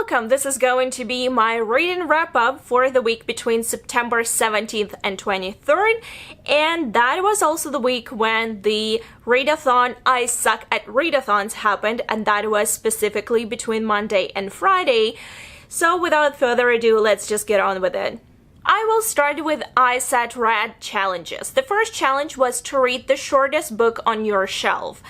welcome! This is going to be my reading wrap-up for the week between September 17th and 23rd, and that was also the week when the read-a-thon I Suck At ReadAThons happened, and that was specifically between Monday and Friday. So without further ado, let's just get on with it. I will start with ISATRAT challenges. The first challenge was to read the shortest book on your shelf.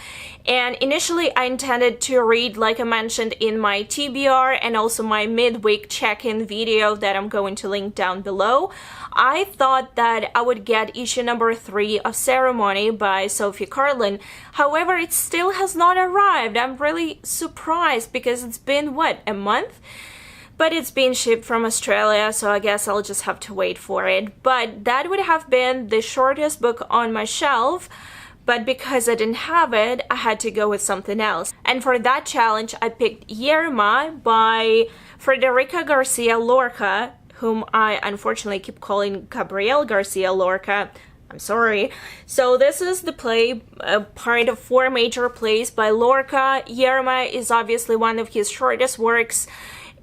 And initially I intended to read, like I mentioned in my TBR and also my midweek check-in video that I'm going to link down below, I thought that I would get issue number 3 of Ceremony by Sophie Carlin. However, it still has not arrived. I'm really surprised because it's been, what, a month? But it's been shipped from Australia, so I guess I'll just have to wait for it. But that would have been the shortest book on my shelf, but because I didn't have it, I had to go with something else. And for that challenge, I picked Yerma by Federica Garcia Lorca, whom I unfortunately keep calling Gabriel Garcia Lorca. I'm sorry. So this is the play, part of 4 major plays by Lorca. Yerma is obviously one of his shortest works.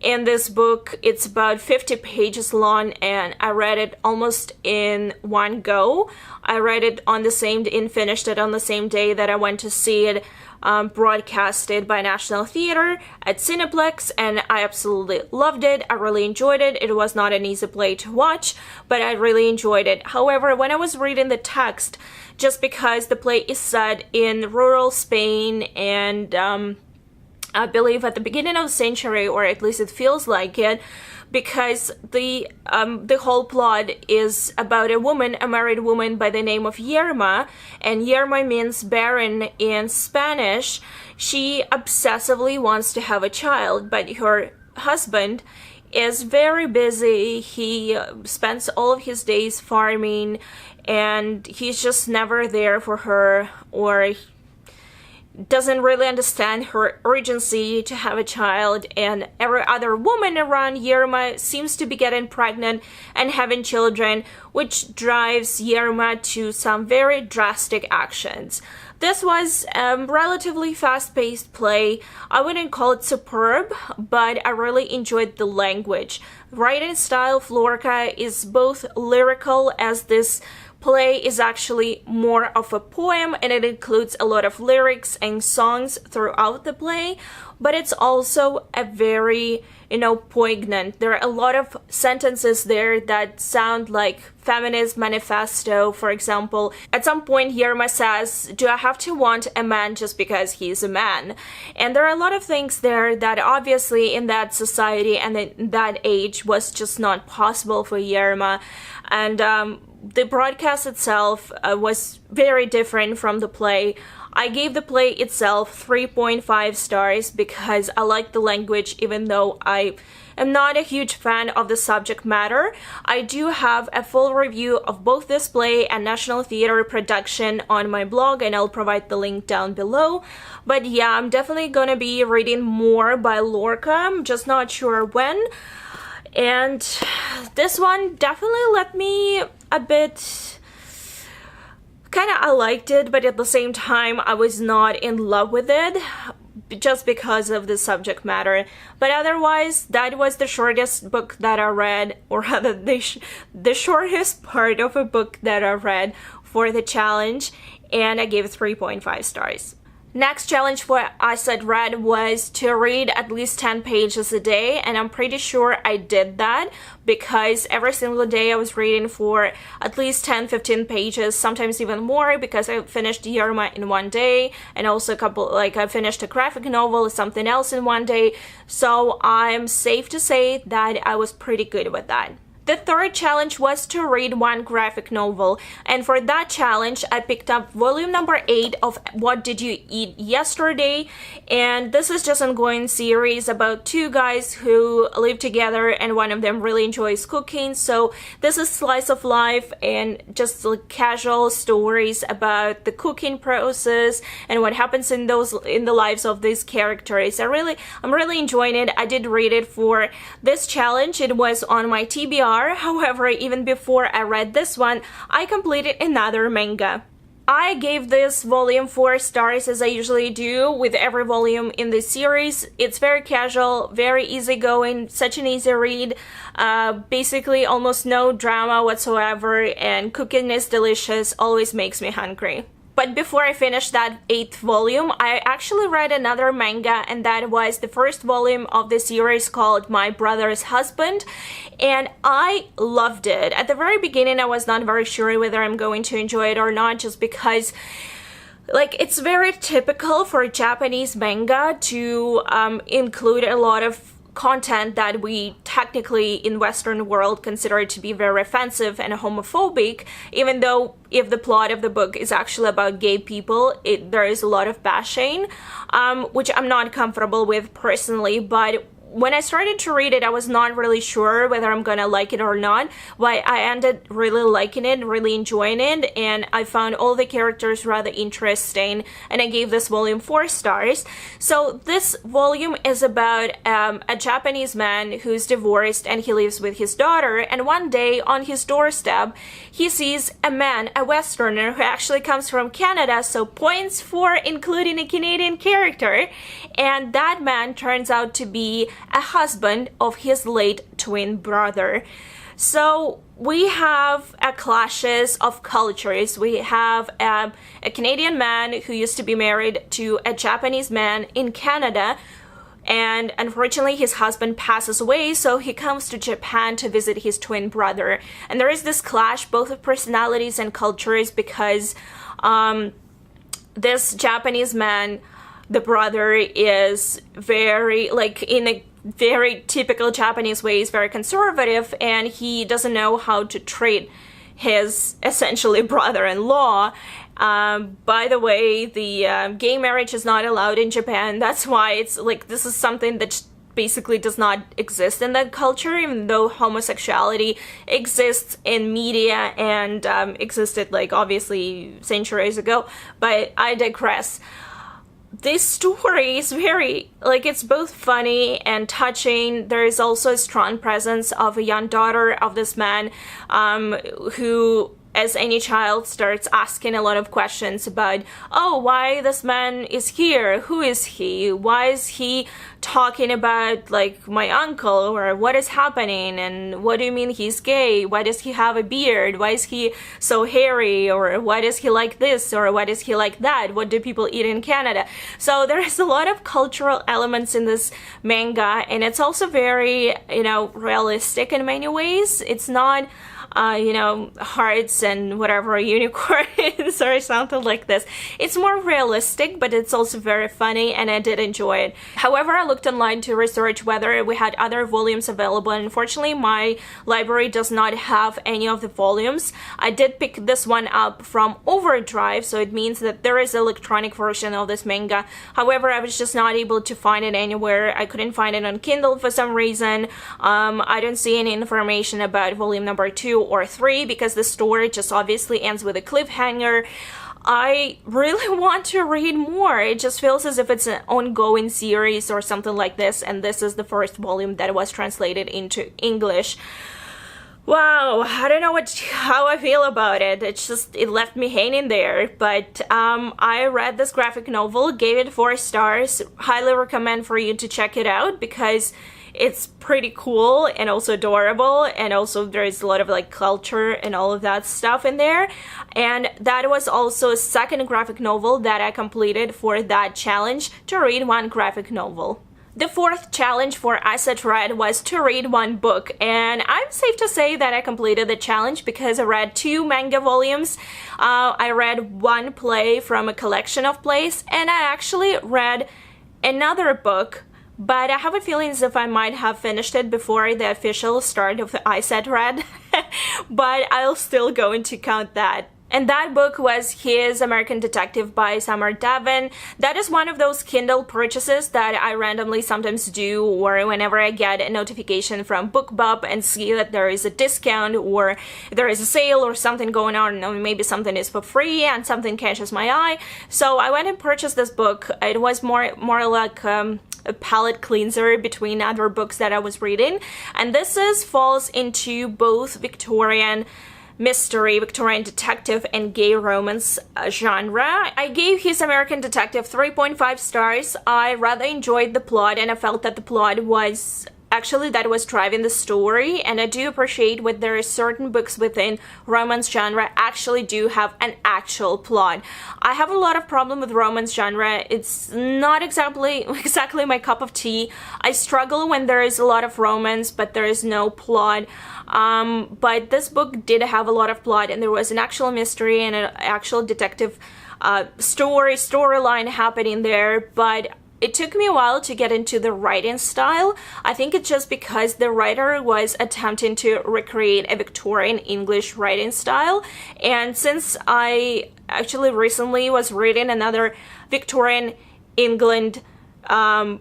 In this book, it's about 50 pages long, and I read it almost in one go. I read it on the same day and finished it on the same day that I went to see it broadcasted by National Theatre at Cineplex, and I absolutely loved it. I really enjoyed it. It was not an easy play to watch, but I really enjoyed it. However, when I was reading the text, just because the play is set in rural Spain and I believe at the beginning of the century, or at least it feels like it, because the whole plot is about a woman, a married woman by the name of Yerma, and Yerma means barren in Spanish. She obsessively wants to have a child, but her husband is very busy. He spends all of his days farming, and he's just never there for her, or doesn't really understand her urgency to have a child, and every other woman around Yerma seems to be getting pregnant and having children, which drives Yerma to some very drastic actions. This was a relatively fast-paced play. I wouldn't call it superb, but I really enjoyed the language. Writing style of Lorca is both lyrical, as this play is actually more of a poem and it includes a lot of lyrics and songs throughout the play, but it's also a very, poignant. There are a lot of sentences there that sound like feminist manifesto. For example, at some point Yerma says, "Do I have to want a man just because he's a man?" And there are a lot of things there that obviously in that society and in that age was just not possible for Yerma. And the broadcast itself was very different from the play. I gave the play itself 3.5 stars because I like the language, even though I am not a huge fan of the subject matter. I do have a full review of both this play and National Theatre production on my blog, and I'll provide the link down below. But yeah, I'm definitely gonna be reading more by Lorca. I'm just not sure when. And this one definitely left me a bit, I liked it, but at the same time I was not in love with it just because of the subject matter. But otherwise, that was the shortest book that I read, or rather the shortest part of a book that I read for the challenge, and I gave it 3.5 stars. Next challenge for ISATRAT was to read at least 10 pages a day, and I'm pretty sure I did that because every single day I was reading for at least 10-15 pages, sometimes even more, because I finished Yerma in one day, and also I finished a graphic novel or something else in one day, so I'm safe to say that I was pretty good with that. The third challenge was to read one graphic novel, and for that challenge I picked up volume number 8 of What Did You Eat Yesterday, and this is just an ongoing series about 2 guys who live together and one of them really enjoys cooking. So this is slice of life and just like casual stories about the cooking process and what happens in the lives of these characters. I'm really enjoying it. I did read it for this challenge. It was on my TBR. However, even before I read this one, I completed another manga. I gave this volume 4 stars, as I usually do with every volume in this series. It's very casual, very easygoing, such an easy read, basically almost no drama whatsoever, and cooking is delicious, always makes me hungry. But before I finished that 8th volume, I actually read another manga, and that was the first volume of the series called My Brother's Husband, and I loved it. At the very beginning, I was not very sure whether I'm going to enjoy it or not, just because it's very typical for Japanese manga to include a lot of content that we technically in Western world consider to be very offensive and homophobic, even though if the plot of the book is actually about gay people, there is a lot of bashing, which I'm not comfortable with personally. But when I started to read it, I was not really sure whether I'm gonna like it or not, but I ended really liking it, really enjoying it, and I found all the characters rather interesting, and I gave this volume 4 stars. So this volume is about a Japanese man who's divorced and he lives with his daughter, and one day on his doorstep he sees a man, a Westerner, who actually comes from Canada, so points for including a Canadian character, and that man turns out to be a husband of his late twin brother. So we have clashes of cultures. We have a Canadian man who used to be married to a Japanese man in Canada, and unfortunately his husband passes away, so he comes to Japan to visit his twin brother. And there is this clash both of personalities and cultures, because this Japanese man, the brother, is very, in a very typical Japanese way, is very conservative, and he doesn't know how to treat his essentially brother-in-law. By the way, the gay marriage is not allowed in Japan. That's why it's this is something that basically does not exist in that culture, even though homosexuality exists in media and existed obviously centuries ago. But I digress. This story is very, it's both funny and touching. There is also a strong presence of a young daughter of this man who, as any child, starts asking a lot of questions about, oh, why this man is here? Who is he? Why is he talking about, my uncle? Or what is happening? And what do you mean he's gay? Why does he have a beard? Why is he so hairy? Or why does he like this? Or why does he like that? What do people eat in Canada? So there is a lot of cultural elements in this manga, and it's also very, realistic in many ways. It's not hearts and whatever unicorns or something like this. It's more realistic, but it's also very funny, and I did enjoy it. However, I looked online to research whether we had other volumes available, and unfortunately my library does not have any of the volumes. I did pick this one up from Overdrive, so it means that there is an electronic version of this manga. However, I was just not able to find it anywhere. I couldn't find it on Kindle for some reason. I don't see any information about volume number 2 or 3, because the story just obviously ends with a cliffhanger. I really want to read more. It just feels as if it's an ongoing series or something like this, and this is the first volume that was translated into English. Wow, I don't know how I feel about it. It left me hanging there. But I read this graphic novel, gave it 4 stars. Highly recommend for you to check it out, because it's pretty cool and also adorable, and also there's a lot of culture and all of that stuff in there. And that was also a second graphic novel that I completed for that challenge, to read 1 graphic novel. The 4th challenge for ISATRAT was to read 1 book, and I'm safe to say that I completed the challenge because I read 2 manga volumes. I read 1 play from a collection of plays, and I actually read another book, but I have a feeling as if I might have finished it before the official start of the ISATRAT, but I'll still going to count that. And that book was His American Detective by Summer Devon. That is one of those Kindle purchases that I randomly sometimes do, or whenever I get a notification from BookBub and see that there is a discount or there is a sale or something going on, or maybe something is for free and something catches my eye. So I went and purchased this book. It was more like a palette cleanser between other books that I was reading, and this falls into both Victorian mystery, Victorian detective, and gay romance genre. I gave his American Detective 3.5 stars. I rather enjoyed the plot, and I felt that the plot was actually that was driving the story, and I do appreciate when there are certain books within romance genre actually do have an actual plot. I have a lot of problem with romance genre. It's not exactly my cup of tea. I struggle when there is a lot of romance but there is no plot. But this book did have a lot of plot, and there was an actual mystery and an actual detective storyline happening there, but it took me a while to get into the writing style. I think it's just because the writer was attempting to recreate a Victorian English writing style, and since I actually recently was reading another Victorian England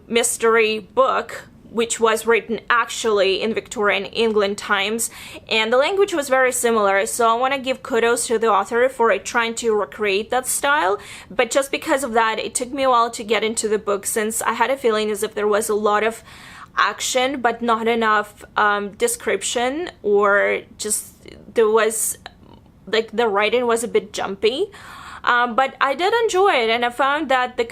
mystery book, which was written actually in Victorian England times, and the language was very similar, so I want to give kudos to the author for trying to recreate that style. But just because of that, it took me a while to get into the book, since I had a feeling as if there was a lot of action but not enough description, or just there was like the writing was a bit jumpy. But I did enjoy it, and I found that the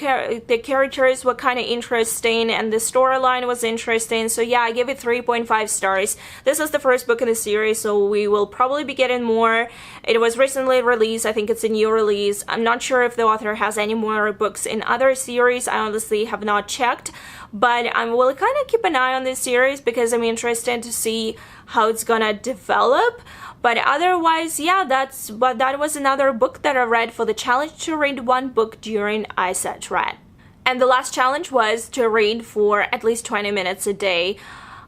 characters were kind of interesting and the storyline was interesting. So yeah, I give it 3.5 stars. This is the first book in the series, so we will probably be getting more. It was recently released. I think it's a new release. I'm not sure if the author has any more books in other series. I honestly have not checked, but I will kind of keep an eye on this series because I'm interested to see how it's gonna develop. But otherwise, yeah, that was another book that I read for the challenge to read one book during ISATRAT. And the last challenge was to read for at least 20 minutes a day.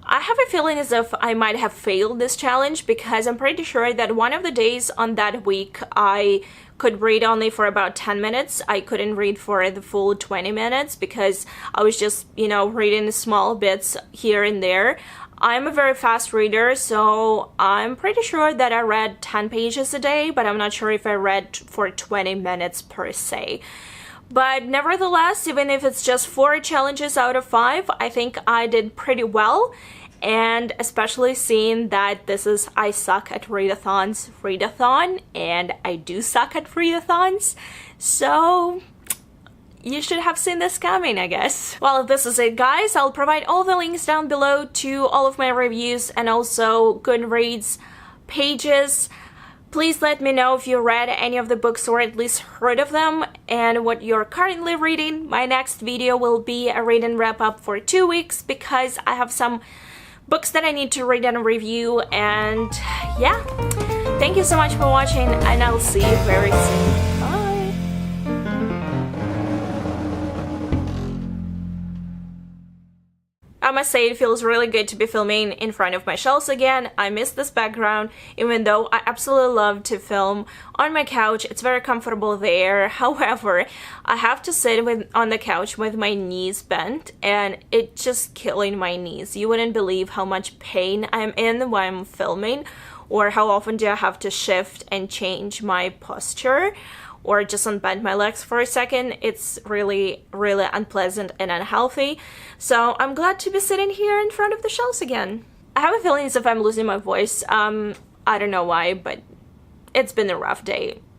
I have a feeling as if I might have failed this challenge, because I'm pretty sure that one of the days on that week I could read only for about 10 minutes. I couldn't read for the full 20 minutes because I was just, reading small bits here and there. I'm a very fast reader, so I'm pretty sure that I read 10 pages a day, but I'm not sure if I read for 20 minutes per se. But nevertheless, even if it's just 4 challenges out of 5, I think I did pretty well. And especially seeing that this is I Suck at ReadAthons read-a-thon, and I do suck at read-a-thons, so you should have seen this coming, I guess. Well, this is it, guys. I'll provide all the links down below to all of my reviews and also Goodreads pages. Please let me know if you read any of the books or at least heard of them and what you're currently reading. My next video will be a read and wrap up for 2 weeks because I have some books that I need to read and review, and yeah. Thank you so much for watching, and I'll see you very soon. Bye! I must say, it feels really good to be filming in front of my shelves again. I miss this background, even though I absolutely love to film on my couch. It's very comfortable there. However, I have to sit on the couch with my knees bent, and it's just killing my knees. You wouldn't believe how much pain I'm in when I'm filming, or how often do I have to shift and change my posture, or just unbend my legs for a second. It's really, really unpleasant and unhealthy. So I'm glad to be sitting here in front of the shelves again. I have a feeling as if I'm losing my voice. I don't know why, but it's been a rough day.